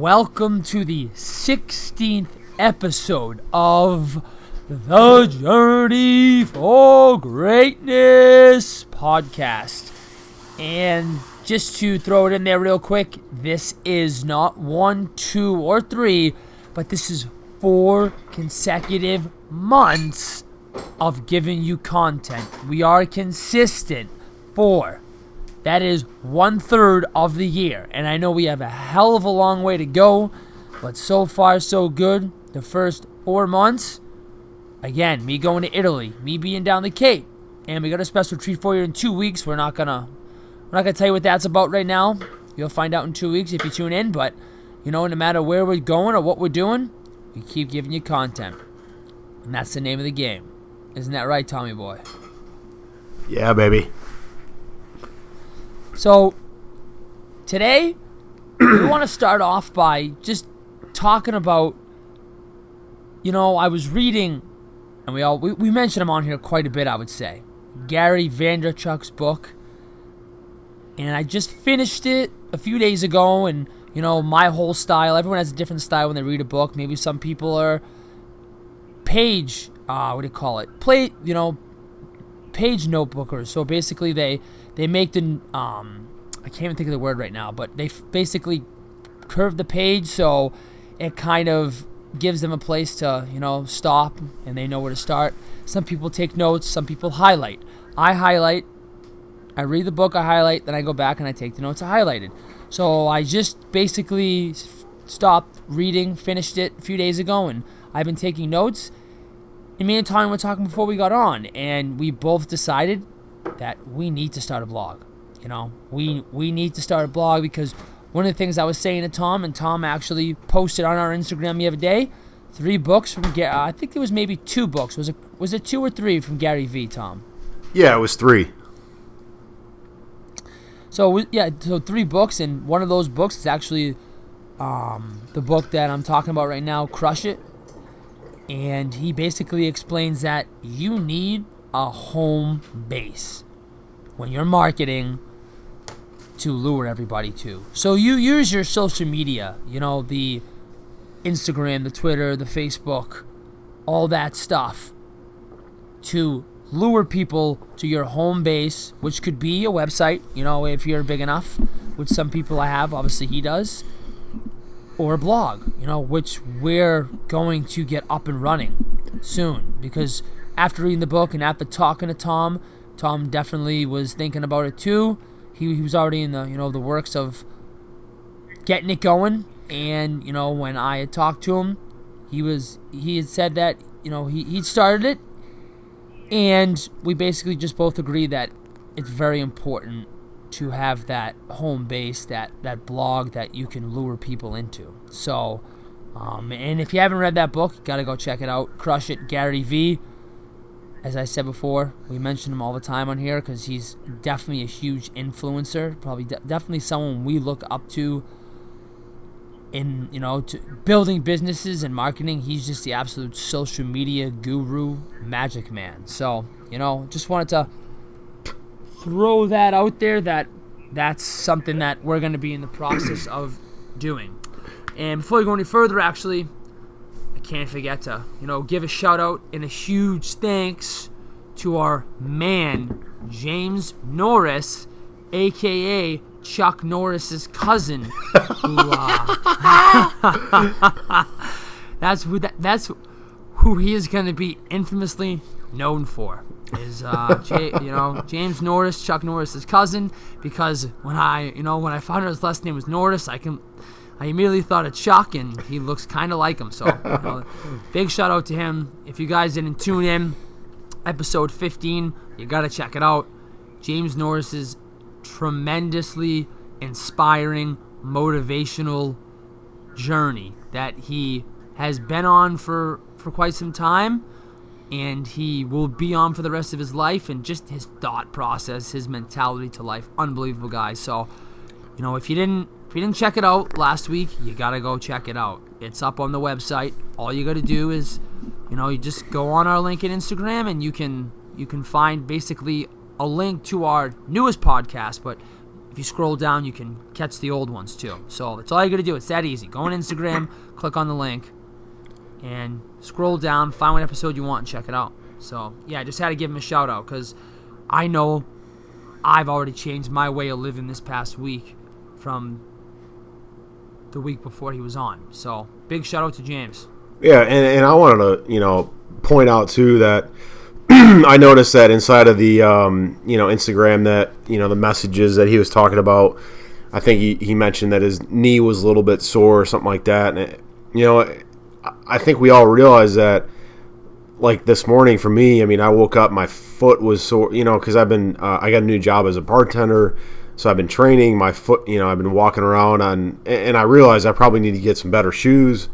welcome to the 16th episode of the Journey for Greatness podcast. And just to throw it in there real quick, this is not 1, 2, or 3, but this is 4 consecutive months of giving you content. We are consistent for that is 1/3 of the year. And I know we have a hell of a long way to go, but so far so good. The first 4 months, again, me going to Italy, me being down the Cape, and we got a special treat for you in 2 weeks. We're not gonna tell you what that's about right now. You'll find out in 2 weeks if you tune in, but no matter where we're going or what we're doing, we keep giving you content. And that's the name of the game. Isn't that right, Tommy boy? Yeah, baby. So, today, we want to start off by just talking about, I was reading, and we mentioned him on here quite a bit, I would say, Gary Vaynerchuk's book, and I just finished it a few days ago, and, my whole style, everyone has a different style when they read a book. Maybe some people are page notebookers. So basically they make the, I can't even think of the word right now, but they basically curve the page so it kind of gives them a place to, stop and they know where to start. Some people take notes, some people highlight. I highlight, I read the book, I highlight, then I go back and I take the notes I highlighted. So I just basically stopped reading, finished it a few days ago, and I've been taking notes. And me and Tommy were talking before we got on, and we both decided that we need to start a blog. We need to start a blog because one of the things I was saying to Tom, and Tom actually posted on our Instagram the other day, 3 books from Gary. I think there was maybe 2 books. Was it 2 or 3 from Gary V, Tom? Yeah, it was 3. So 3 books, and one of those books is actually the book that I'm talking about right now, Crush It. And he basically explains that you need a home base when you're marketing to lure everybody to. So you use your social media, the Instagram, the Twitter, the Facebook, all that stuff to lure people to your home base, which could be a website, if you're big enough, which some people I have, obviously he does, or a blog, which we're going to get up and running soon. Because after reading the book and after talking to Tom definitely was thinking about it too. He was already in the, the works of getting it going. And, when I had talked to him, he had said that, he'd started it. And we basically just both agree that it's very important to have that home base, that blog that you can lure people into. So, and if you haven't read that book, you got to go check it out. Crush It, Gary V. As I said before, we mention him all the time on here because he's definitely a huge influencer. Probably definitely someone we look up to in, to building businesses and marketing. He's just the absolute social media guru, magic man. So, just wanted to throw that out there, that's something that we're going to be in the process of doing. And before we go any further, actually, I can't forget to, give a shout out and a huge thanks to our man, James Norris, a.k.a. Chuck Norris's cousin. Who, that's who he is going to be infamously known for. Is James Norris, Chuck Norris's cousin, because when I found out his last name was Norris, I immediately thought of Chuck, and he looks kind of like him. So, big shout out to him. If you guys didn't tune in, episode 15, you gotta check it out. James Norris's tremendously inspiring, motivational journey that he has been on for quite some time. And he will be on for the rest of his life, and just his thought process, his mentality to life, unbelievable guy. So, if you didn't check it out last week, you gotta go check it out. It's up on the website. All you gotta do is, you just go on our link in Instagram, and you can find basically a link to our newest podcast. But if you scroll down, you can catch the old ones too. So that's all you got to do. It's that easy. Go on Instagram, click on the link, and scroll down, find what episode you want, and check it out. So, yeah, I just had to give him a shout-out because I know I've already changed my way of living this past week from the week before he was on. So, big shout-out to James. Yeah, and I wanted to, point out, too, that I noticed that inside of the, Instagram that, the messages that he was talking about, I think he mentioned that his knee was a little bit sore or something like that. And, I think we all realize that, like this morning for me, I mean, I woke up, my foot was sore, because I got a new job as a bartender, so I've been training my foot, I've been walking around and I realized I probably need to get some better shoes.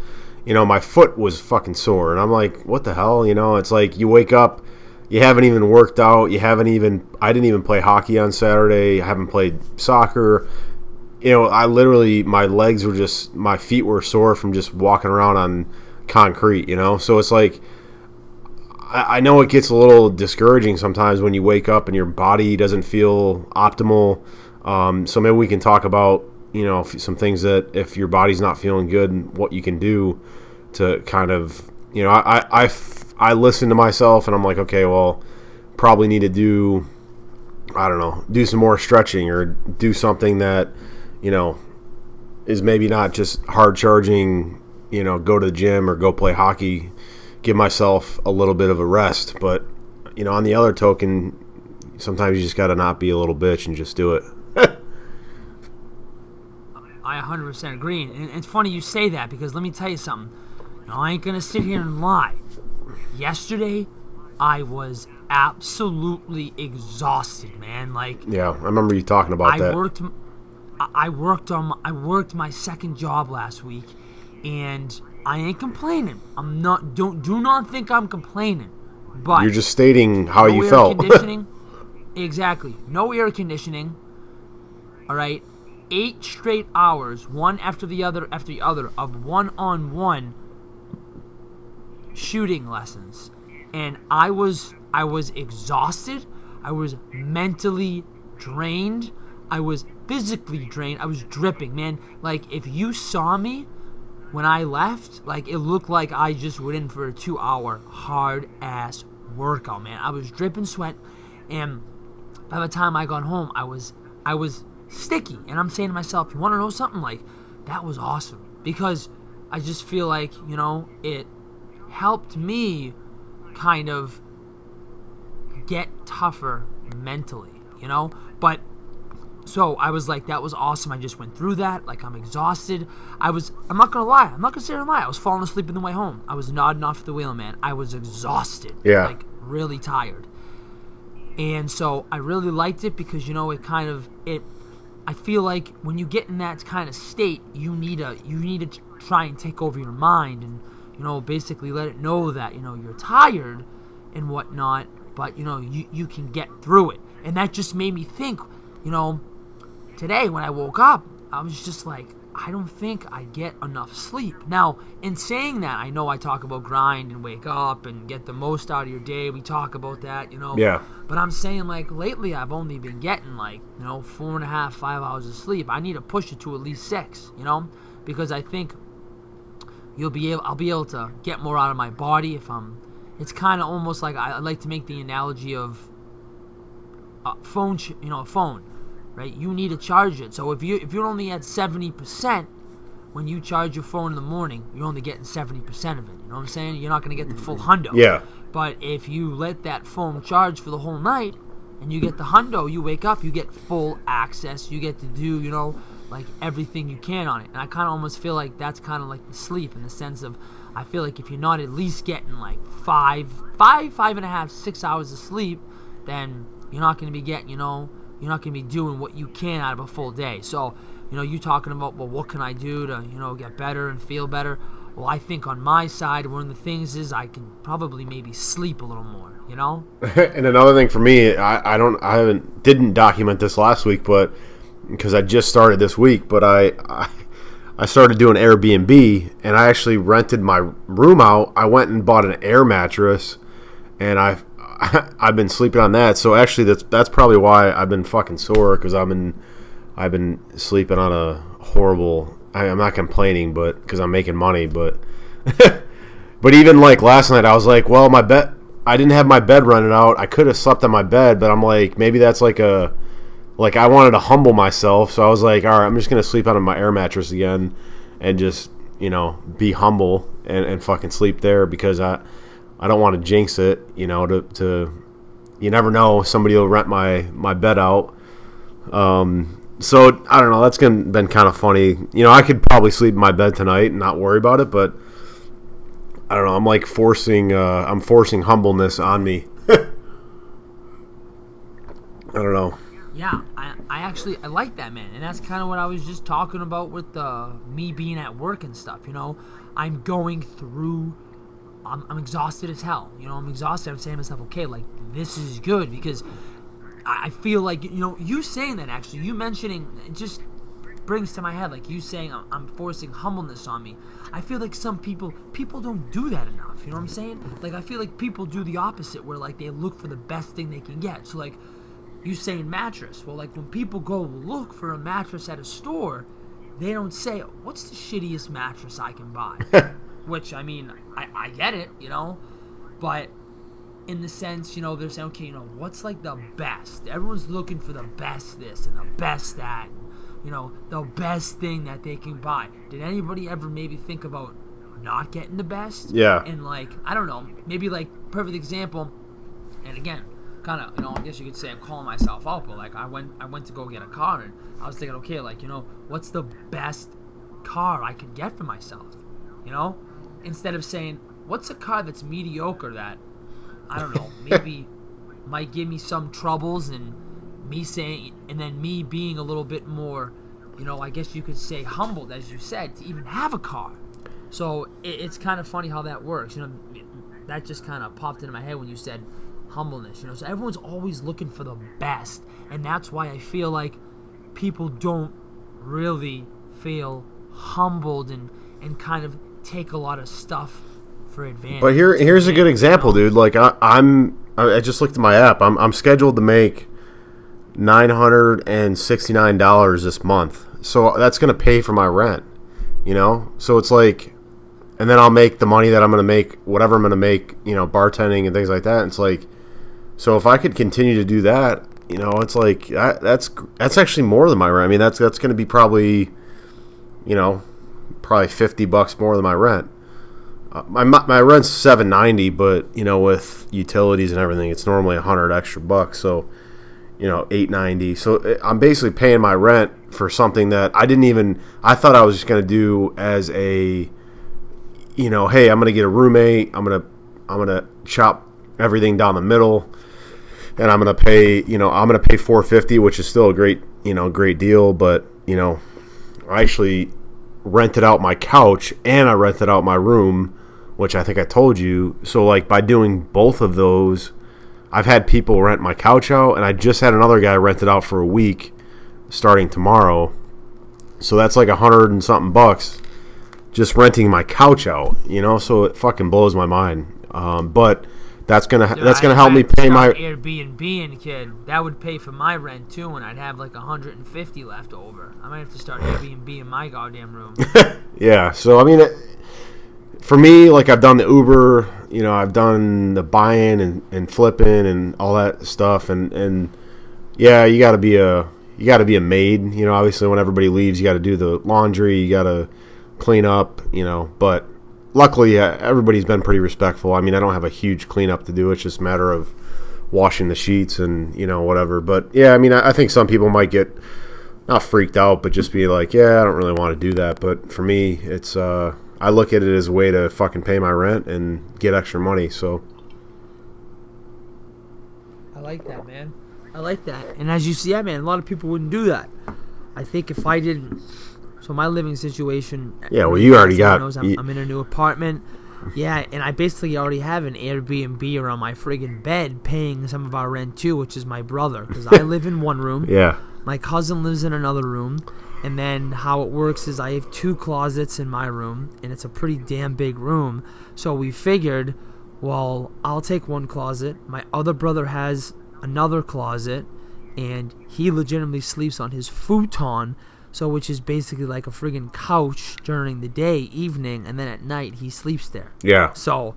My foot was fucking sore, and I'm like, what the hell, it's like you wake up, you haven't even worked out, I didn't even play hockey on Saturday, I haven't played soccer, I literally, my feet were sore from just walking around on concrete, so it's like, I know it gets a little discouraging sometimes when you wake up and your body doesn't feel optimal. So maybe we can talk about, some things that if your body's not feeling good, what you can do to kind of, I listen to myself and I'm like, okay, well, probably need to do some more stretching or do something that, is maybe not just hard charging, go to the gym or go play hockey. Give myself a little bit of a rest, but on the other token, sometimes you just got to not be a little bitch and just do it. I 100% agree, and it's funny you say that because let me tell you something. I ain't gonna sit here and lie. Yesterday, I was absolutely exhausted, man. Yeah, I remember you talking about that. I worked my second job last week, and I ain't complaining. I'm not. Do not think I'm complaining. But you're just stating how you felt. Conditioning, exactly. No air conditioning. All right. 8 straight hours, one after the other, of one-on-one shooting lessons, and I was exhausted. I was mentally drained. I was physically drained. I was dripping, man. If you saw me when I left, it looked like I just went in for a 2-hour hard-ass workout, man. I was dripping sweat, and by the time I got home, I was sticky. And I'm saying to myself, you want to know something? That was awesome. Because I just feel like, it helped me kind of get tougher mentally, But so I was like, that was awesome. I just went through that. I'm exhausted. I'm not going to lie. I'm not going to sit here and lie. I was falling asleep on the way home. I was nodding off the wheel, man. I was exhausted. Yeah. Really tired. And so I really liked it because, I feel like when you get in that kind of state, you need to try and take over your mind and, basically let it know that, you're tired and whatnot, but, you can get through it. And that just made me think, today when I woke up, I was just like, I don't think I get enough sleep. Now, in saying that, I know I talk about grind and wake up and get the most out of your day. We talk about that, Yeah. But I'm saying, lately I've only been getting, 4.5, 5 hours of sleep. I need to push it to at least 6, because I think I'll be able to get more out of my body it's kind of almost like I like to make the analogy of a phone, a phone. Right, you need to charge it. So if you're only at 70%, when you charge your phone in the morning, you're only getting 70% of it. You know what I'm saying? You're not going to get the full hundo. Yeah. But if you let that phone charge for the whole night, and you get the hundo, you wake up, you get full access. You get to do, everything you can on it. And I kind of almost feel like that's kind of like the sleep in the sense of, I feel like if you're not at least getting 5.5, 6 hours of sleep, then you're not going to be getting, you're not going to be doing what you can out of a full day. So, you talking about, well, what can I do to, get better and feel better? Well, I think on my side, one of the things is I can probably maybe sleep a little more, And another thing for me, I didn't document this last week, but because I just started this week, but I started doing Airbnb, and I actually rented my room out. I went and bought an air mattress, and I've been sleeping on that. So actually, that's probably why I've been fucking sore, because I've been I've been sleeping on a horrible. I'm not complaining, but because I'm making money, but but even like last night, I was like, well, my bed. I didn't have my bed rented out. I could have slept on my bed, but I'm like, maybe that's like I wanted to humble myself, so I was like, all right, I'm just gonna sleep on my air mattress again, and just be humble and fucking sleep there because I don't want to jinx it, to you never know, somebody will rent my bed out. So I don't know, that's been kind of funny. I could probably sleep in my bed tonight and not worry about it, but I don't know, I'm like forcing humbleness on me. I don't know. Yeah, I like that, man, and that's kind of what I was just talking about with me being at work and stuff. I'm going through. I'm exhausted as hell. I'm exhausted. I'm saying to myself, okay, like this is good because I feel like you saying that actually, you mentioning it just brings to my head like you saying I'm forcing humbleness on me. I feel like some people don't do that enough. You know what I'm saying? Like I feel like people do the opposite, where like they look for the best thing they can get. So like. You saying mattress. Well, like when people go look for a mattress at a store, they don't say, what's the shittiest mattress I can buy? Which, I mean, I get it, but in the sense, they're saying, okay, what's like the best? Everyone's looking for the best this and the best that, the best thing that they can buy. Did anybody ever maybe think about not getting the best? Yeah. And like, I don't know, maybe like, perfect example, and again, kind of, I guess you could say I'm calling myself out, but like I went to go get a car and I was thinking, okay, like, what's the best car I could get for myself, instead of saying, what's a car that's mediocre that, I don't know, maybe might give me some troubles, and then me being a little bit more, I guess you could say humbled, as you said, to even have a car. So it's kind of funny how that works, that just kind of popped into my head when you said humbleness, so everyone's always looking for the best, and that's why I feel like people don't really feel humbled and kind of take a lot of stuff for advantage. But here's a good example, dude. Like I just looked at my app. I'm scheduled to make $969 this month, so that's gonna pay for my rent. So it's like, and then I'll make the money that I'm gonna make, whatever I'm gonna make, bartending and things like that. And it's like, so if I could continue to do that, it's like that's actually more than my rent. I mean, that's going to be probably $50 more than my rent. My rent's $790, but with utilities and everything, it's normally $100 extra bucks. So $890. So I'm basically paying my rent for something that I thought I was just going to do as a, hey, I'm going to get a roommate. I'm going to chop everything down the middle. And I'm gonna pay $450, which is still a great deal. But I actually rented out my couch and I rented out my room, which I think I told you. So like by doing both of those, I've had people rent my couch out, and I just had another guy rent it out for a week, starting tomorrow. So that's like $100 and something bucks just renting my couch out. So it fucking blows my mind. But that's gonna help me pay my Airbnb, kid. That would pay for my rent too, and I'd have like $150 left over. I might have to start Airbnb in my goddamn room. Yeah. So I mean, for me, like I've done the Uber, I've done the buying and flipping and all that stuff, and yeah, you got to be a maid. Obviously when everybody leaves, you got to do the laundry, you got to clean up, but. Luckily, everybody's been pretty respectful. I mean, I don't have a huge cleanup to do. It's just a matter of washing the sheets and, whatever. But, yeah, I mean, I think some people might get not freaked out, but just be like, yeah, I don't really want to do that. But for me, it's I look at it as a way to fucking pay my rent and get extra money. So I like that, man. I like that. And as you see, yeah, man, a lot of people wouldn't do that. I think if I didn't... So my living situation... Yeah, well, you already got... I'm in a new apartment. Yeah, and I basically already have an Airbnb around my friggin' bed paying some of our rent too, which is my brother. Because I live in one room. Yeah. My cousin lives in another room. And then how it works is I have 2 closets in my room. And it's a pretty damn big room. So we figured, well, I'll take one closet. My other brother has another closet. and he legitimately sleeps on his futon, so which is basically like a friggin' couch during the day, evening, and then at night he sleeps there. Yeah. So,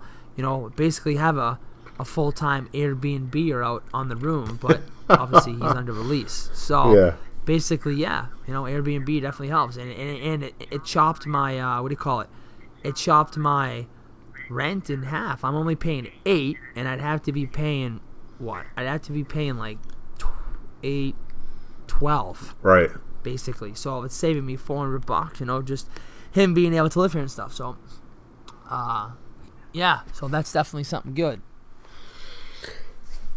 basically have a full-time Airbnb out on the room, but obviously he's under release. So Yeah. basically, Airbnb definitely helps, and it chopped my what do you call it? It chopped my rent in half. I'm only paying $8, and I'd have to be paying what? I'd have to be paying like $8, $12. Right. Basically, so it's saving me $400. Just him being able to live here and stuff. So, so that's definitely something good.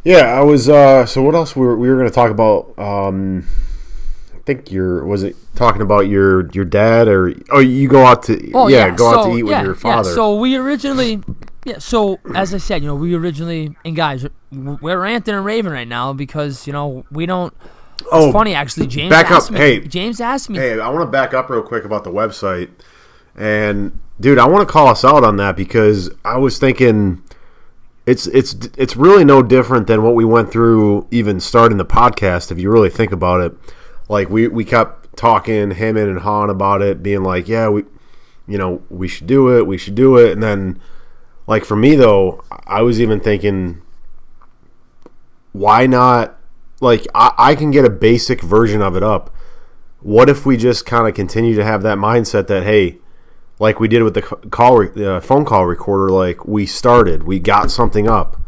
Yeah, I was. So what else we were going to talk about? I think was it talking about your dad, or you go out to go out to eat with your father. Yeah. So we originally, So as I said, and guys, we're ranting and raving right now because we don't. It's funny actually. James asked me. Hey, I want to back up real quick about the website, and dude, I want to call us out on that because I was thinking. It's really no different than what we went through even starting the podcast, if you really think about it. Like we kept talking, him and Han, about it, being like, yeah, we should do it, and then like for me though, I was even thinking, why not? Like I can get a basic version of it up. What if we just kind of continue to have that mindset that, hey, like we did with the phone call recorder, like we got something up,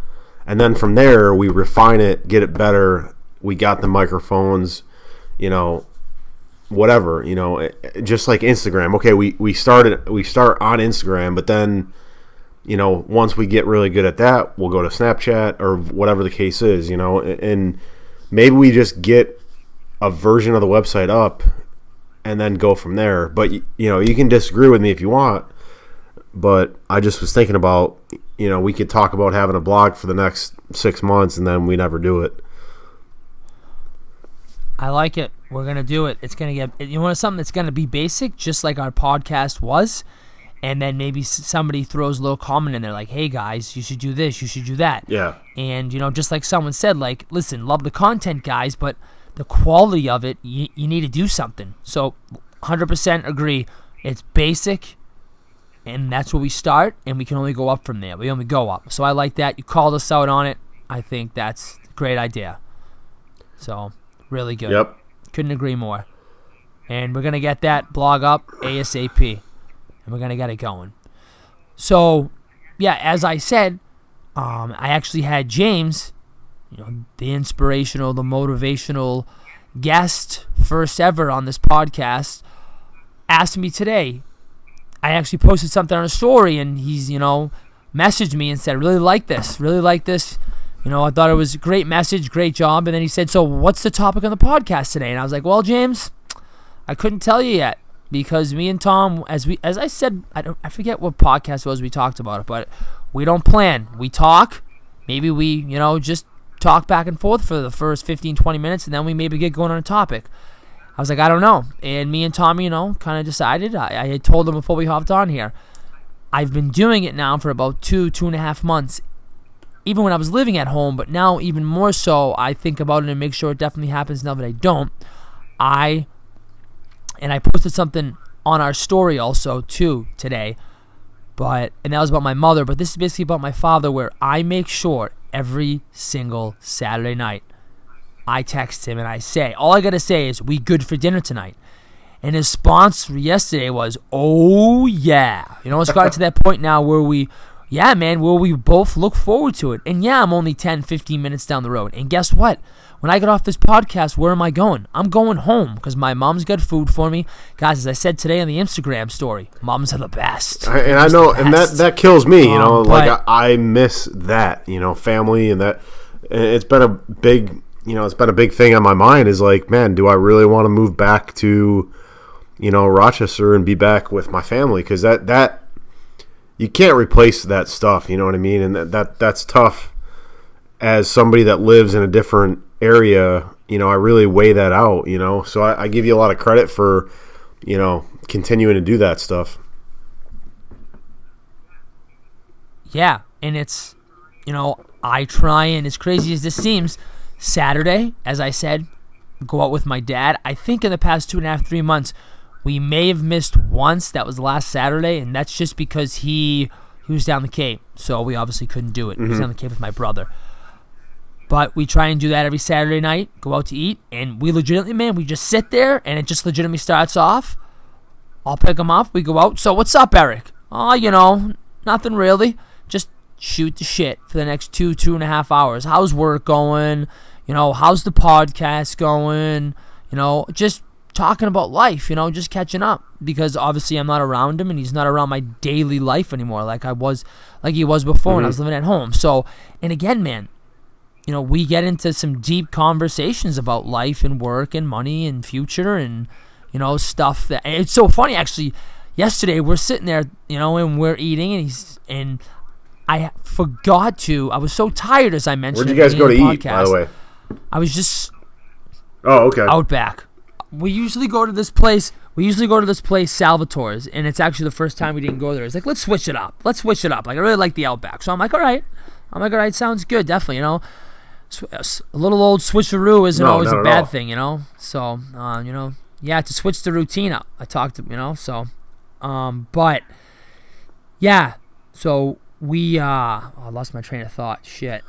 and then from there we refine it, get it better. We got the microphones, whatever, just like Instagram. Okay, we start on Instagram, but then, once we get really good at that, we'll go to Snapchat or whatever the case is, and maybe we just get a version of the website up and then go from there. But, you can disagree with me if you want, but I just was thinking about, we could talk about having a blog for the next 6 months and then we never do it. I like it. We're going to do it. It's going to get, something that's going to be basic, just like our podcast was. And then maybe somebody throws a little comment in there like, hey guys, you should do this, you should do that. Yeah. And, just like someone said, like, listen, love the content, guys, but the quality of it, you need to do something. So 100% agree. It's basic, and that's where we start, and we can only go up from there. We only go up. So I like that. You called us out on it. I think that's a great idea. So really good. Yep. Couldn't agree more. And we're going to get that blog up ASAP, and we're going to get it going. So, yeah, as I said, I actually had James, the inspirational, the motivational guest, first ever on this podcast, asked me today. I actually posted something on a story, and he's, messaged me and said, really like this. I thought it was a great message, great job. And then he said, so what's the topic on the podcast today? And I was like, well, James, I couldn't tell you yet because me and Tom, as I said, I forget what podcast it was we talked about it, but we don't plan. We talk. Maybe we, just talk back and forth for the first 15, 20 minutes, and then we maybe get going on a topic. I was like, I don't know. And me and Tommy, kind of decided. I had told him before we hopped on here, I've been doing it now for about 2.5 months, even when I was living at home, but now even more so, I think about it and make sure it definitely happens now that I don't. I posted something on our story also, too, today, and that was about my mother, but this is basically about my father, where I make sure every single Saturday night I text him and I say, all I gotta say is, we good for dinner tonight? And his response yesterday was, oh yeah. It's gotten to that point now where we both look forward to it. And yeah, I'm only 10, 15 minutes down the road. And guess what? When I get off this podcast, where am I going? I'm going home because my mom's got food for me. Guys, as I said today on the Instagram story, moms are the best. And I know, and that kills me, I miss that, family, and that. And it's been a big, thing on my mind is like, man, do I really want to move back to, Rochester and be back with my family? Because that you can't replace that stuff, you know what I mean? And that's tough as somebody that lives in a different area. I really weigh that out, so I give you a lot of credit for, continuing to do that stuff. Yeah, and it's, I try, and as crazy as this seems, Saturday, as I said, go out with my dad. I think in the past 2.5, 3 months, we may have missed once. That was last Saturday, and that's just because he was down the Cape, so we obviously couldn't do it. He was down the Cape with my brother. But we try and do that every Saturday night, go out to eat, and we legitimately, man, we just sit there, and it just legitimately starts off. I'll pick him up, we go out. So what's up, Eric? Oh, nothing really. Just shoot the shit for the next 2.5 hours. How's work going? How's the podcast going? Just talking about life, just catching up. Because obviously I'm not around him, and he's not around my daily life anymore like he was before when I was living at home. So, and again, man, we get into some deep conversations about life and work and money and future and, stuff that, and it's so funny, actually. Yesterday, we're sitting there, and we're eating, and I forgot to, I was so tired, as I mentioned. Where'd you guys go to eat, by the way? I was just okay. Outback. We usually go to this place, Salvatore's, and it's actually the first time we didn't go there. It's like, let's switch it up. Like, I really like the Outback. So I'm like, all right, sounds good, definitely, A little old switcheroo isn't always a bad thing, So, yeah, to switch the routine up. I talked to, so, but, yeah, so we, I lost my train of thought, shit.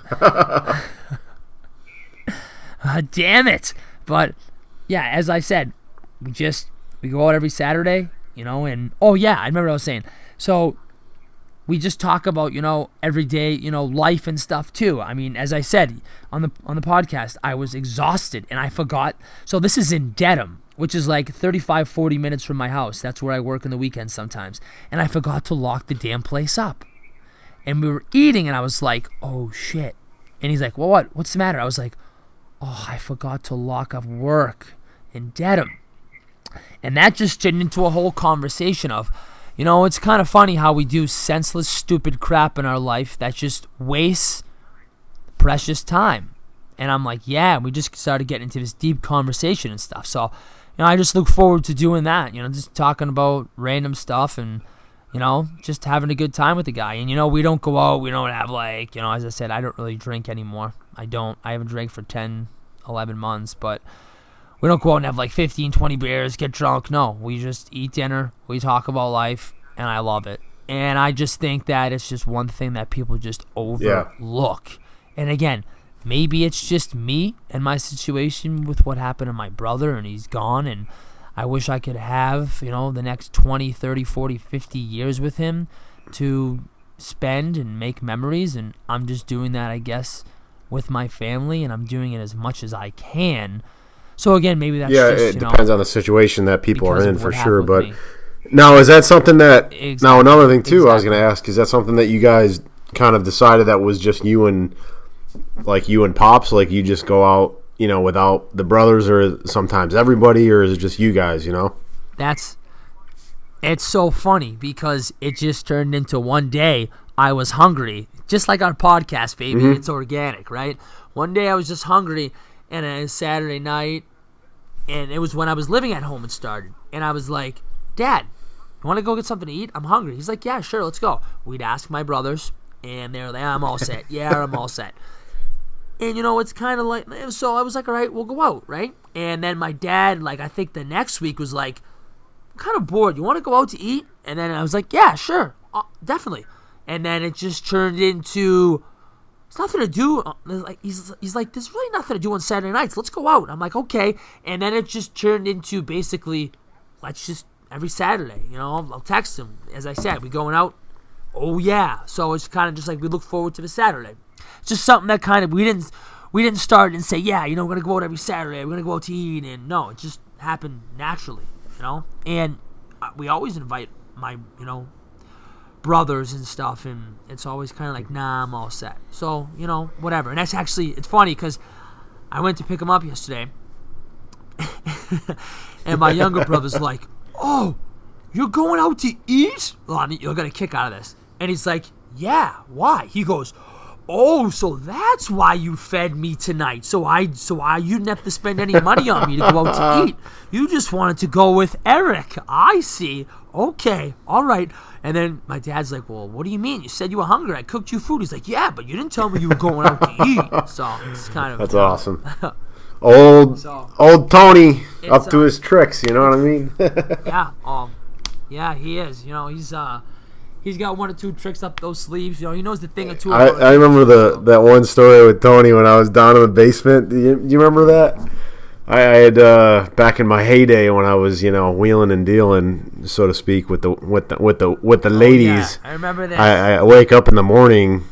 Damn it. But, yeah, as I said, we go out every Saturday, and, oh, yeah, I remember what I was saying. So, we just talk about, everyday, life and stuff too. I mean, as I said on the podcast, I was exhausted and I forgot. So this is in Dedham, which is like 35, 40 minutes from my house. That's where I work on the weekends sometimes. And I forgot to lock the damn place up. And we were eating and I was like, oh shit. And he's like, well, what's the matter? I was like, oh, I forgot to lock up work in Dedham. And that just turned into a whole conversation of, it's kind of funny how we do senseless, stupid crap in our life that just wastes precious time. And I'm like, yeah, we just started getting into this deep conversation and stuff. So, I just look forward to doing that, just talking about random stuff and, just having a good time with the guy. And, we don't go out, we don't have as I said, I don't really drink anymore. I haven't drank for 10, 11 months, but we don't go out and have 15, 20 beers, get drunk. No, we just eat dinner, we talk about life, and I love it. And I just think that it's just one thing that people just overlook. Yeah. And again, maybe it's just me and my situation with what happened to my brother, and he's gone, and I wish I could have, the next 20, 30, 40, 50 years with him to spend and make memories, and I'm just doing that, I guess, with my family, and I'm doing it as much as I can. So again, maybe that's just, it depends on the situation that people are in for sure. But now, is that something that now another thing too? I was going to ask, is that something that you guys kind of decided that was just you and Pops? Like you just go out, without the brothers, or sometimes everybody, or is it just you guys? It's so funny because it just turned into one day I was hungry, just like our podcast, baby. Mm-hmm. It's organic, right? One day I was just hungry. And a Saturday night, and it was when I was living at home, it started. And I was like, Dad, you want to go get something to eat? I'm hungry. He's like, yeah, sure, let's go. We'd ask my brothers, and they're like, I'm all set. Yeah, I'm all set. And, it's kind of like, so I was like, all right, we'll go out, right? And then my dad, I think the next week was like, I'm kind of bored. You want to go out to eat? And then I was like, yeah, sure, definitely. And then it just turned into... nothing to do. He's like, there's really nothing to do on Saturday nights. Let's go out. I'm like, okay. And then it just turned into basically, let's just every Saturday. I'll text him. As I said, we going out. Oh yeah. So it's kind of just like we look forward to the Saturday. It's just something that kind of we didn't start and say, yeah, we're gonna go out every Saturday. We're gonna go out to eat, and no, it just happened naturally. And we always invite my brothers and stuff, and it's always kind of like, nah, I'm all set. So, whatever. And that's actually, it's funny because I went to pick him up yesterday, and my younger brother's like, oh, you're going out to eat? Oh, you'll get a kick out of this. And he's like, yeah, why? He goes, Oh, so that's why you fed me tonight. So I you didn't have to spend any money on me to go out to eat. You just wanted to go with Eric. I see. Okay, all right. And then my dad's like, well, what do you mean? You said you were hungry. I cooked you food. He's like, yeah, but you didn't tell me you were going out to eat. So it's kind of... That's awesome. Old Tony up to his tricks, you know what I mean? Yeah, he is. You know, he's got one or two tricks up those sleeves. You know, he knows the thing or two. I remember that one story with Tony when I was down in the basement. Do you remember that? I had back in my heyday when I was, you know, wheeling and dealing, so to speak, with the ladies. Yeah, I remember that. I wake up in the morning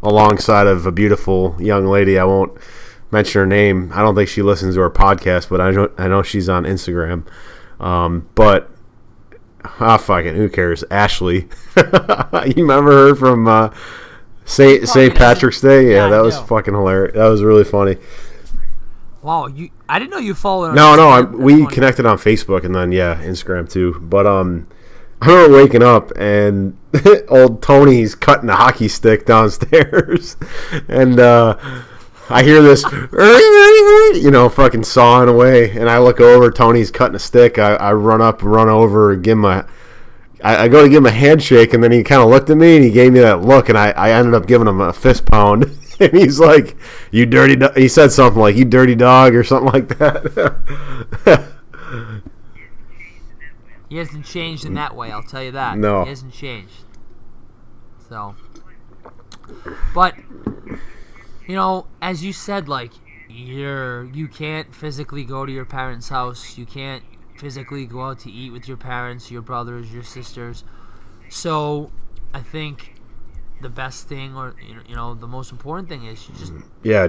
alongside of a beautiful young lady. I won't mention her name. I don't think she listens to our podcast, but I know she's on Instagram. But fuck it, who cares? Ashley, you remember her from St. Patrick's Day? Yeah, that was fucking hilarious. That was really funny. Wow, I didn't know you followed. No, we connected on Facebook and then Instagram too. But I remember waking up and old Tony's cutting a hockey stick downstairs, and I hear this, you know, fucking sawing away, and I look over. Tony's cutting a stick. I run over, give him I go to give him a handshake, and then he kind of looked at me and he gave me that look, and I ended up giving him a fist pound. And he's like, "You dirty dog." He said something like, "You dirty dog," or something like that. He hasn't changed in that way, I'll tell you that. No. He hasn't changed. So, but, you know, as you said, like, you can't physically go to your parents' house. You can't physically go out to eat with your parents, your brothers, your sisters. So, I think the best thing, or you know, the most important thing is you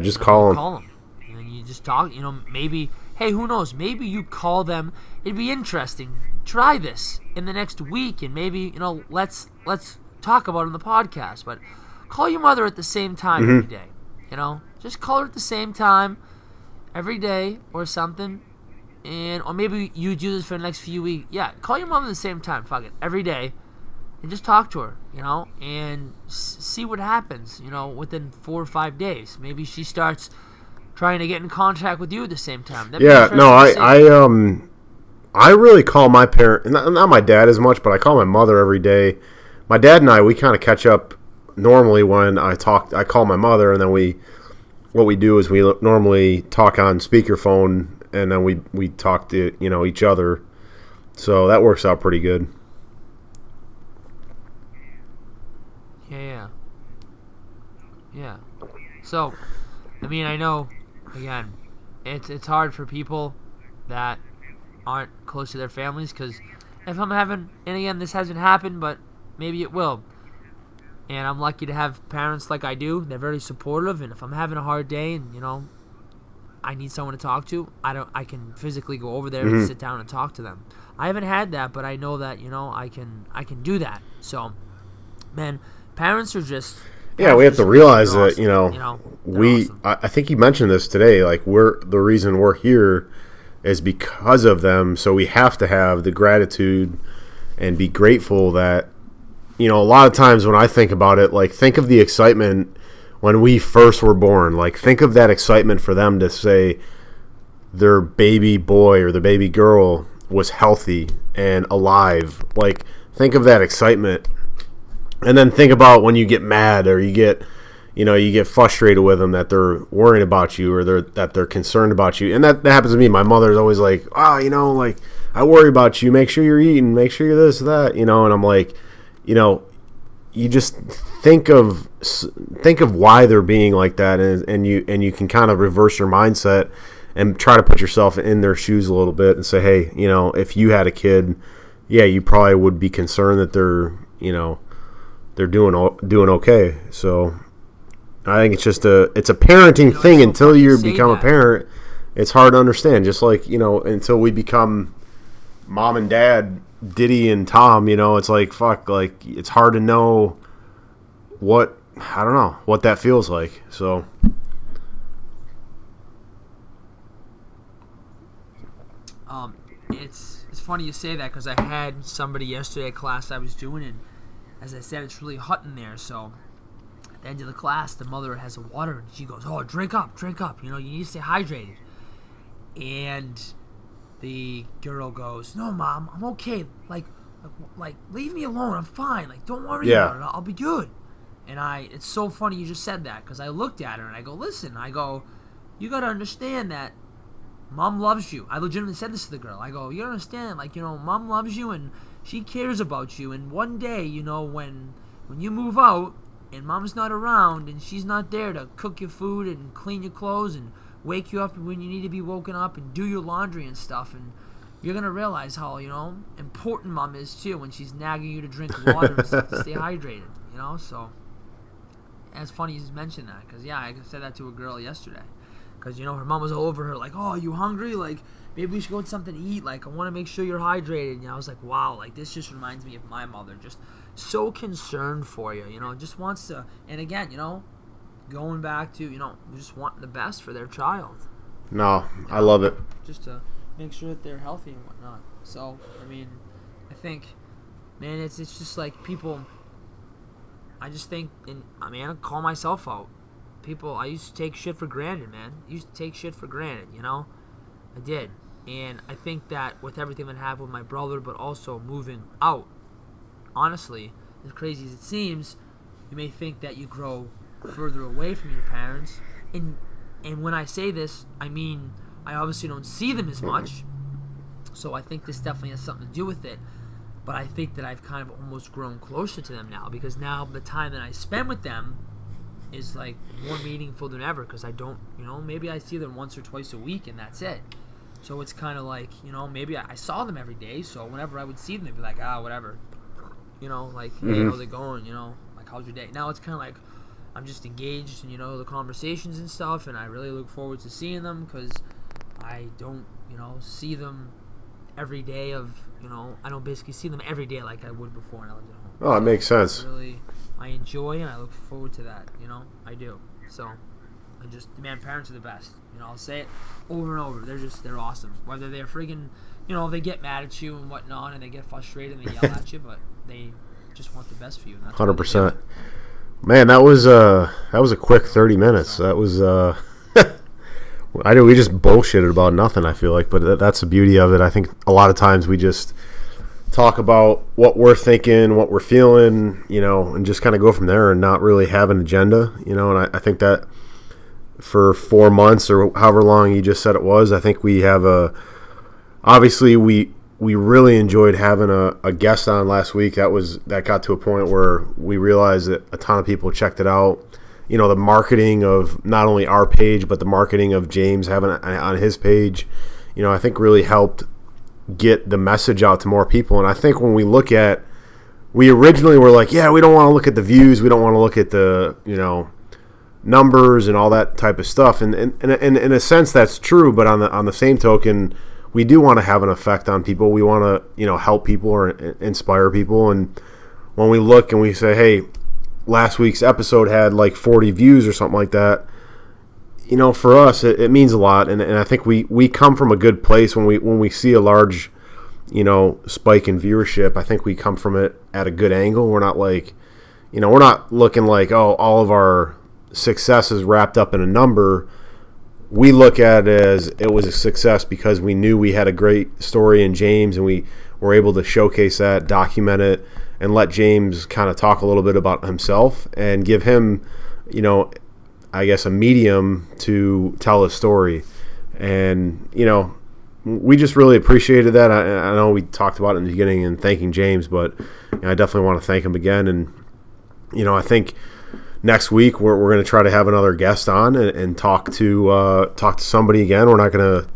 just call them. Call them, and then you just talk. You know, maybe, hey, who knows? Maybe you call them. It'd be interesting. Try this in the next week, and maybe, you know, let's talk about it on the podcast. But call your mother at the same time every day. You know, just call her at the same time every day or something, or maybe you do this for the next few weeks. Yeah, call your mom at the same time. Fuck it, every day. And just talk to her, you know, and see what happens, you know, within 4 or 5 days. Maybe she starts trying to get in contact with you at the same time. I really call my parent, not my dad as much, but I call my mother every day. My dad and I, we kind of catch up normally when I call my mother, and then what we do is we normally talk on speakerphone, and then we talk to, you know, each other. So that works out pretty good. Yeah. So, I mean, I know, again, it's hard for people that aren't close to their families, because if I'm having, and again, this hasn't happened, but maybe it will, and I'm lucky to have parents like I do. They're very supportive, and if I'm having a hard day and, you know, I need someone to talk to, I can physically go over there and sit down and talk to them. I haven't had that, but I know that, you know, I can do that. So, man, parents are just... Yeah, we have to realize that, awesome. you know awesome. I think you mentioned this today, like, the reason we're here is because of them, so we have to have the gratitude and be grateful that, you know, a lot of times when I think about it, like, think of the excitement when we first were born. Like, think of that excitement for them to say their baby boy or the baby girl was healthy and alive. Like, think of that excitement. And then think about when you get mad or you get frustrated with them, that they're worrying about you or that they're concerned about you. And that happens to me. My mother's always like, you know, like, I worry about you. Make sure you're eating. Make sure you're this, that, you know. And I'm like, you know, you just think of why they're being like that, and you can kind of reverse your mindset and try to put yourself in their shoes a little bit and say, hey, you know, if you had a kid, yeah, you probably would be concerned that they're, you know, they're doing okay. So I think it's just it's a parenting thing. Until you become a parent, it's hard to understand. Just like, you know, until we become mom and dad, Diddy and Tom, you know, it's like, fuck, like, it's hard to know what that feels like. So it's funny you say that, because I had somebody yesterday at class I was doing, and as I said, it's really hot in there, so At the end of the class, the mother has a water, and she goes, "Oh, drink up. You need to stay hydrated." And the girl goes, "No, Mom, I'm okay. Like, leave me alone. I'm fine. Like, don't worry about it. I'll be good." And it's so funny you just said that, because I looked at her and I go, "Listen," I go, "you got to understand that Mom loves you." I legitimately said this to the girl. I go, "You understand, like, Mom loves you and she cares about you. And one day, when you move out and Mom's not around and she's not there to cook your food and clean your clothes and wake you up when you need to be woken up and do your laundry and stuff, and you're going to realize how, important Mom is too when she's nagging you to drink water and stuff to stay hydrated, So, it's funny you just mentioned that, because, yeah, I said that to a girl yesterday. Because, her mom was all over her, like, "Oh, you hungry? Like, maybe we should go get something to eat. Like, I want to make sure you're hydrated." I was like, wow, like, this just reminds me of my mother. Just so concerned for you, just wants to. And again, going back to, just wanting the best for their child. No, I love it. Just to make sure that they're healthy and whatnot. So, I think, man, it's just like people. I just think, I call myself out. People, I used to take shit for granted, man. I did. And I think that with everything that happened with my brother, but also moving out, honestly, as crazy as it seems, you may think that you grow further away from your parents. And when I say this, I obviously don't see them as much. So I think this definitely has something to do with it. But I think that I've kind of almost grown closer to them now, because now the time that I spend with them is like more meaningful than ever, because I don't, maybe I see them once or twice a week and that's it. So it's kind of like, maybe I saw them every day, so whenever I would see them, they'd be like, whatever. Hey, how's it going? Like, how's your day? Now it's kind of like I'm just engaged in, the conversations and stuff, and I really look forward to seeing them, because I don't, see them every day I don't basically see them every day like I would before when I lived at home. Oh, it makes sense. I enjoy and I look forward to that, I do. So, parents are the best. I'll say it over and over. They're awesome. Whether they're friggin', they get mad at you and whatnot, and they get frustrated and they yell at you, but they just want the best for you. 100%. Man, that was a quick 30 minutes. That was we just bullshitted about nothing, I feel like, but that's the beauty of it. I think a lot of times we just talk about what we're thinking, what we're feeling, and just kind of go from there and not really have an agenda, and I think that for 4 months or however long you just said it was, I think we have obviously we really enjoyed having a guest on last week. That got to a point where we realized that a ton of people checked it out. The marketing of not only our page, but the marketing of James having it on his page, I think really helped get the message out to more people. And I think when we originally were like, yeah, we don't want to look at the views, we don't want to look at the, numbers and all that type of stuff. And in a sense, that's true. But on the same token, we do want to have an effect on people. We want to, help people or inspire people. And when we look and we say, hey, last week's episode had like 40 views or something like that, for us, it means a lot. And I think we come from a good place when we see a large, spike in viewership. I think we come from it at a good angle. We're not like, we're not looking like, oh, all of our success is wrapped up in a number. We look at it as it was a success because we knew we had a great story in James, and we were able to showcase that, document it, and let James kind of talk a little bit about himself and give him, I guess, a medium to tell his story. And, we just really appreciated that. I know we talked about it in the beginning and thanking James, but I definitely want to thank him again. And, I think next week we're going to try to have another guest on and talk to somebody again. We're not going to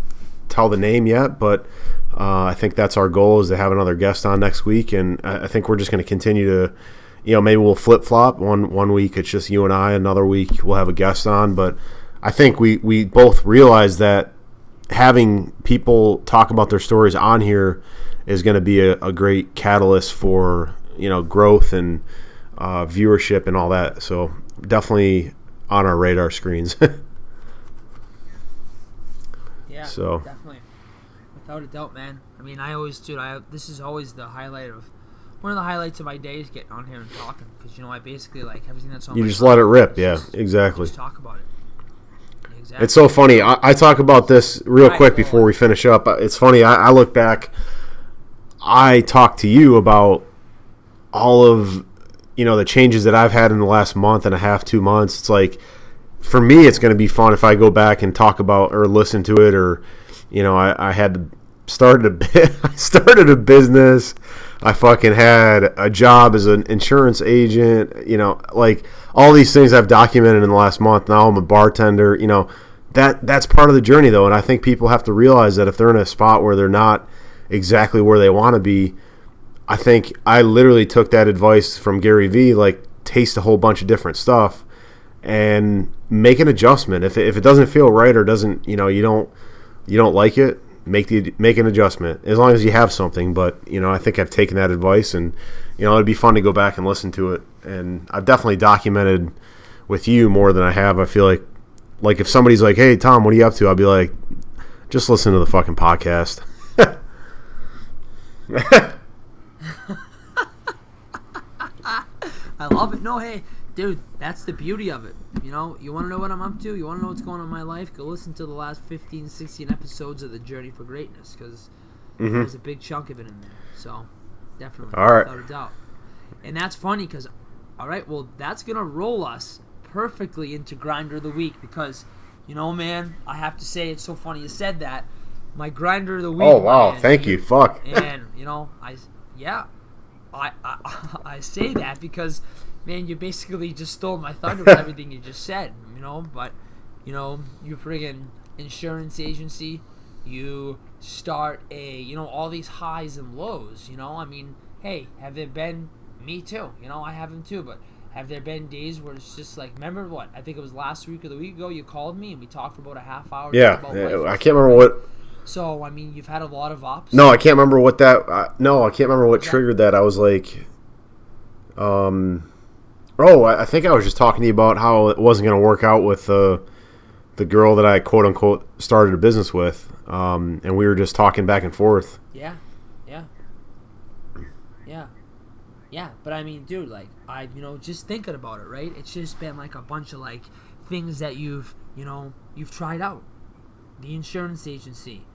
tell the name yet, but I think that's our goal, is to have another guest on next week. And I think we're just going to continue to, maybe we'll flip-flop. One week it's just you and I. Another week we'll have a guest on. But I think we both realize that having people talk about their stories on here is going to be a great catalyst for, growth and viewership and all that. So definitely on our radar screens. Yeah, so definitely. Without a doubt, man. I always, dude, this is always the highlight of one of the highlights of my day is getting on here and talking because I basically like everything that's on. You just let it rip, yeah, exactly. Just talk about it. Exactly. It's so funny. I talk about this real quick before we finish up. It's funny. I look back. I talk to you about all of the changes that I've had in the last month and a half, 2 months. It's like, for me, it's going to be fun if I go back and talk about or listen to it, or I had started a business. I fucking had a job as an insurance agent. Like all these things I've documented in the last month. Now I'm a bartender. That's part of the journey, though, and I think people have to realize that if they're in a spot where they're not exactly where they want to be, I think I literally took that advice from Gary Vee, like taste a whole bunch of different stuff and make an adjustment. If it doesn't feel right or doesn't, you don't like it, make an adjustment as long as you have something. But I think I've taken that advice, and it'd be fun to go back and listen to it. And I've definitely documented with you more than I have. I feel like if somebody's like, "Hey Tom, what are you up to?" I'll be like, "Just listen to the fucking podcast." I love it. No, hey, dude, that's the beauty of it. You want to know what I'm up to? You want to know what's going on in my life? Go listen to the last 15, 16 episodes of the Journey for Greatness, because there's a big chunk of it in there. So, definitely, all right, without a doubt. And that's funny because, all right, well, that's going to roll us perfectly into Grindr of the Week because, man, I have to say, it's so funny you said that. My Grindr of the Week. Oh, wow, man, thank you. Fuck. And, I say that because, man, you basically just stole my thunder with everything you just said, but, you friggin' insurance agency, you start all these highs and lows, I mean, hey, have there been, me too, I have them too, but have there been days where it's just like, remember what, I think it was last week or the week ago, you called me and we talked for about a half hour. Yeah, I can't remember what. So, I mean, you've had a lot of ups. No, I can't remember what that. I can't remember what triggered that. I was like, I think I was just talking to you about how it wasn't going to work out with the girl that I quote unquote started a business with, and we were just talking back and forth. Yeah. But I mean, dude, like just thinking about it, right? It's just been like a bunch of like things that you've tried out. The insurance agency,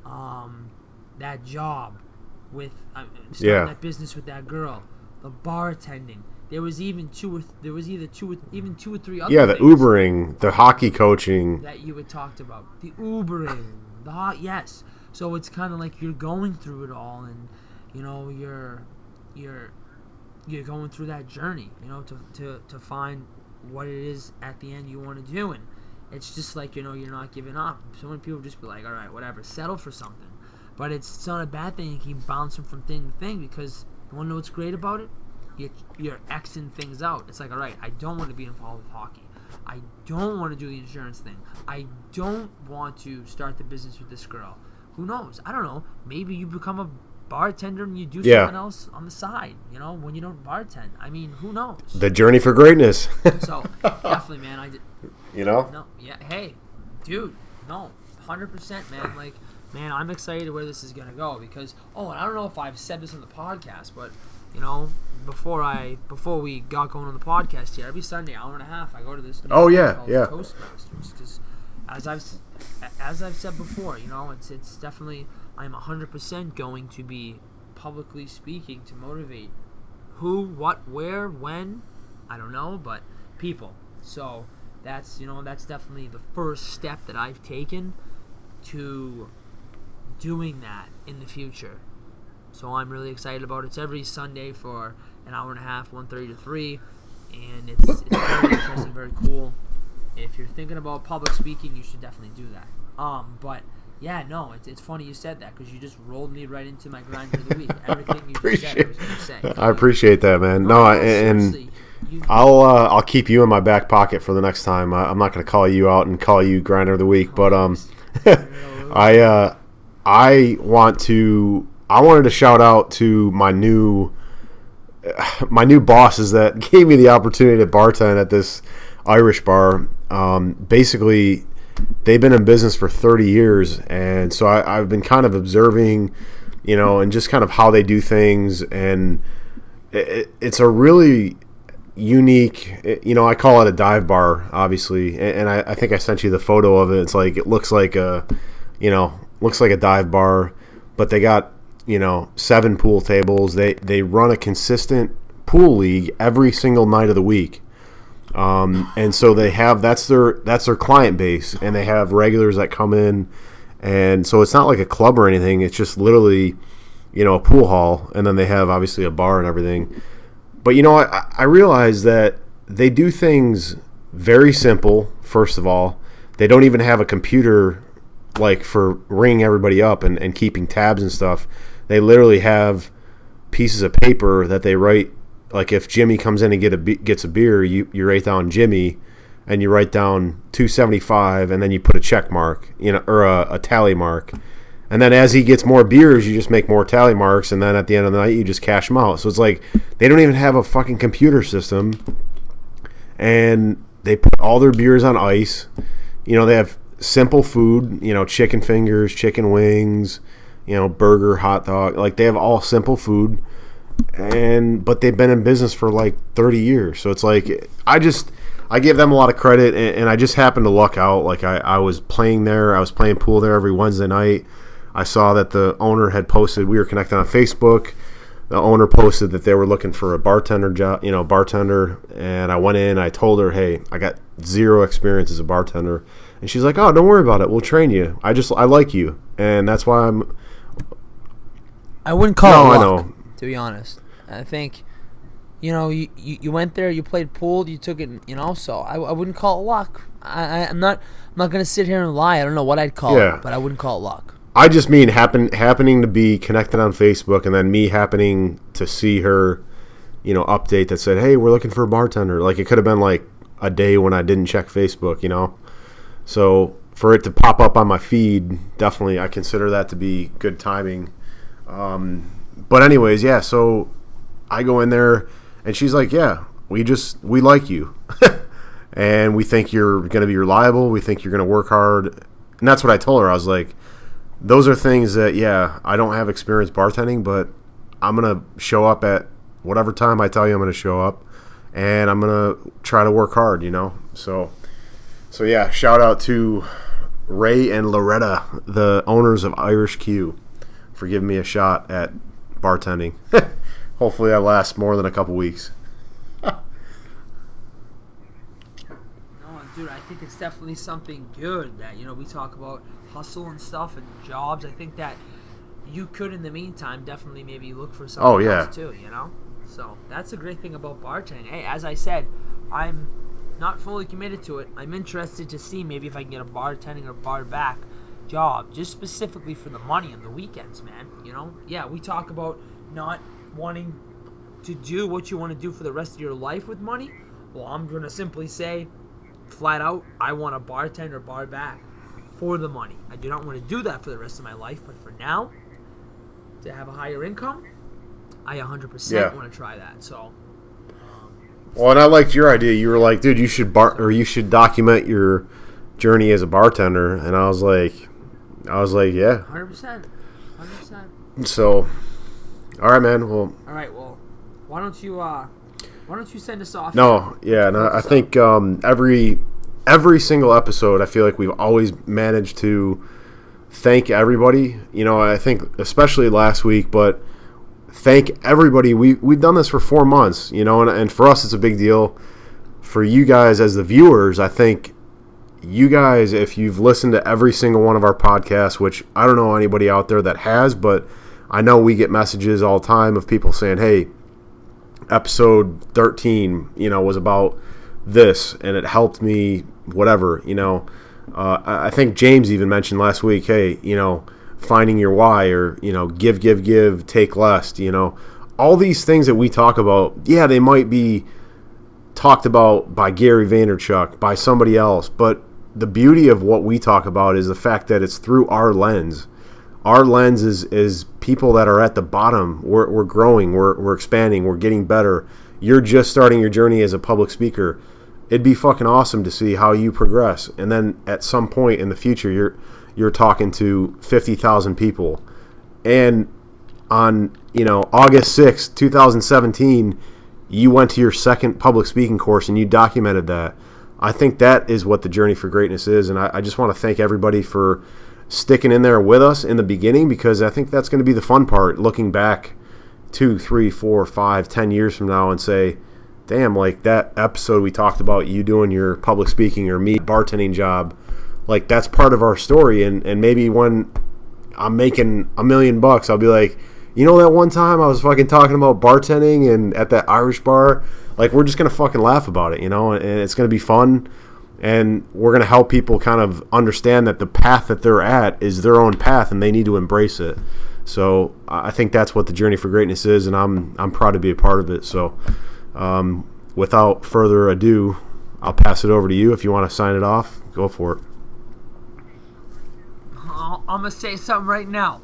that job with starting that business with that girl, the bartending. There was even two or three other. Yeah, the Ubering, the hockey coaching that you had talked about. The Ubering, yes. So it's kind of like you're going through it all, and you're going through that journey, to find what it is at the end you want to do, and it's just like, you're not giving up. So many people just be like, all right, whatever, settle for something. But it's not a bad thing. You keep bouncing from thing to thing because you want to know what's great about it? You're Xing things out. It's like, all right, I don't want to be involved with hockey. I don't want to do the insurance thing. I don't want to start the business with this girl. Who knows? I don't know. Maybe you become a bartender and you do something else on the side, when you don't bartend. I mean, who knows? The journey for greatness. So, definitely, man, I did. No, yeah, hey, dude, no, 100%, man. Like, man, I'm excited where this is gonna go because, and I don't know if I've said this on the podcast, but before we got going on the podcast here, every Sunday, hour and a half, I go to this. Toastmasters, because as I've said before, it's definitely, I'm 100% going to be publicly speaking to motivate who, what, where, when, I don't know, but people. So. That's definitely the first step that I've taken to doing that in the future. So I'm really excited about it. It's every Sunday for an hour and a half, 1:30 to 3, and it's very interesting, very cool. If you're thinking about public speaking, you should definitely do that. But yeah, no, it's funny you said that because you just rolled me right into my Grindr of the Week. Everything you just said, I was going to say. I appreciate that, man. And I'll keep you in my back pocket for the next time. I'm not going to call you out and call you Grindr of the Week, but I wanted to shout out to my new bosses that gave me the opportunity to bartend at this Irish bar. Basically, they've been in business for 30 years, and so I've been kind of observing, and just kind of how they do things, and it's a really unique, I call it a dive bar, obviously, and I think I sent you the photo of it. It's like, it looks like a dive bar, but they got 7 pool tables. They run a consistent pool league every single night of the week, and so they have that's their client base, and they have regulars that come in, and so it's not like a club or anything. It's just literally a pool hall, and then they have obviously a bar and everything. But I realize that they do things very simple. First of all, they don't even have a computer like for ringing everybody up and keeping tabs and stuff. They literally have pieces of paper that they write. Like if Jimmy comes in and gets a beer, you write down Jimmy, and you write down $2.75, and then you put a check mark, or a tally mark. And then as he gets more beers, you just make more tally marks, and then at the end of the night, you just cash them out. So it's like they don't even have a fucking computer system, and they put all their beers on ice. They have simple food, chicken fingers, chicken wings, burger, hot dog. Like they have all simple food, but they've been in business for like 30 years. So it's like I give them a lot of credit, and I just happened to luck out. Like I was playing there. I was playing pool there every Wednesday night. I saw that the owner had posted, we were connected on Facebook. The owner posted that they were looking for a bartender job, bartender. And I went in, I told her, hey, I got 0 experience as a bartender. And she's like, oh, don't worry about it. We'll train you. I like you. And that's why I wouldn't call it luck, I know. To be honest. I think, you went there, you played pool, you took it, so I wouldn't call it luck. I'm not going to sit here and lie. I don't know what I'd call it, but I wouldn't call it luck. I just mean happening to be connected on Facebook, and then me happening to see her, update that said, hey, we're looking for a bartender. Like, it could have been like a day when I didn't check Facebook, So for it to pop up on my feed, definitely I consider that to be good timing. But anyways, yeah, so I go in there, and she's like, yeah, we like you. And we think you're going to be reliable. We think you're going to work hard. And that's what I told her. I was like, those are things that, yeah, I don't have experience bartending, but I'm going to show up at whatever time I tell you I'm going to show up, and I'm going to try to work hard, So yeah, shout out to Ray and Loretta, the owners of Irish Q, for giving me a shot at bartending. Hopefully I last more than a couple weeks. Dude, I think it's definitely something good that, we talk about hustle and stuff and jobs. I think that you could, in the meantime, definitely maybe look for something else too, So that's a great thing about bartending. Hey, as I said, I'm not fully committed to it. I'm interested to see maybe if I can get a bartending or bar back job, just specifically for the money on the weekends, man. Yeah, we talk about not wanting to do what you want to do for the rest of your life with money. Well, I'm going to simply say, flat out, I want a bartender bar back for the money. I do not want to do that for the rest of my life, but for now, to have a higher income, I 100% want to try that. So, well, and I liked your idea. You were like, dude, you should document your journey as a bartender, and I was like, yeah, 100%. So, all right, man. Well, all right. Well, why don't you send us off? No, yeah, and I think every single episode, I feel like we've always managed to thank everybody. I think especially last week, but thank everybody. We've done this for 4 months, and for us it's a big deal. For you guys as the viewers, I think you guys, if you've listened to every single one of our podcasts, which I don't know anybody out there that has, but I know we get messages all the time of people saying, hey, episode 13, was about this, and it helped me, whatever, I think James even mentioned last week, hey, finding your why, or, give, take less, all these things that we talk about, yeah, they might be talked about by Gary Vaynerchuk, by somebody else, but the beauty of what we talk about is the fact that it's through our lens. Our lens is people that are at the bottom. We're growing, we're expanding, we're getting better. You're just starting your journey as a public speaker. It'd be fucking awesome to see how you progress, and then at some point in the future, you're talking to 50,000 people. And on, August 6th, 2017, you went to your second public speaking course and you documented that. I think that is what the journey for greatness is, and I just want to thank everybody for sticking in there with us in the beginning, because I think that's going to be the fun part, looking back 2, 3, 4, 5, 10 years from now and say, damn, like that episode we talked about you doing your public speaking or me bartending job, like that's part of our story. And maybe when I'm making $1 million, I'll be like, that one time I was fucking talking about bartending and at that Irish bar, like we're just going to fucking laugh about it, and it's going to be fun. And we're going to help people kind of understand that the path that they're at is their own path and they need to embrace it. So I think that's what the journey for greatness is, and I'm proud to be a part of it. So without further ado, I'll pass it over to you. If you want to sign it off, go for it. I'm going to say something right now.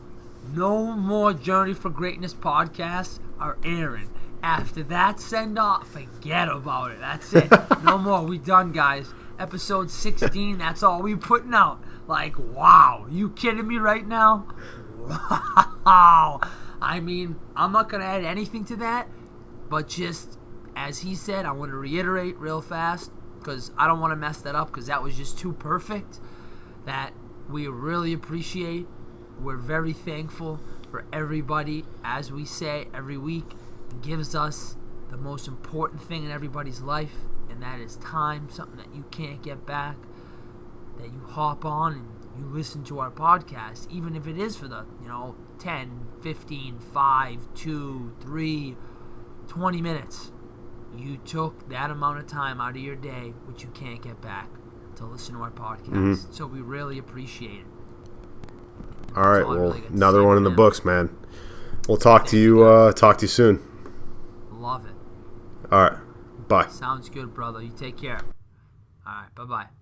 No more Journey for Greatness podcasts are airing. After that send-off, forget about it. That's it. No more. We done, guys. Episode 16, that's all we putting out. Like, wow. You kidding me right now? Wow. I mean, I'm not going to add anything to that, but just, as he said, I want to reiterate real fast, because I don't want to mess that up, because that was just too perfect, that we really appreciate. We're very thankful for everybody, as we say every week, gives us the most important thing in everybody's life, and that is time, something that you can't get back, that you hop on and you listen to our podcast, even if it is for the 10, 15, 5, 2, 3, 20 minutes. You took that amount of time out of your day, which you can't get back, to listen to our podcast. Mm-hmm. So we really appreciate it. All right, well, another one in the books, man. We'll talk to you soon. Love it. All right, bye. Sounds good, brother. You take care. All right, bye-bye.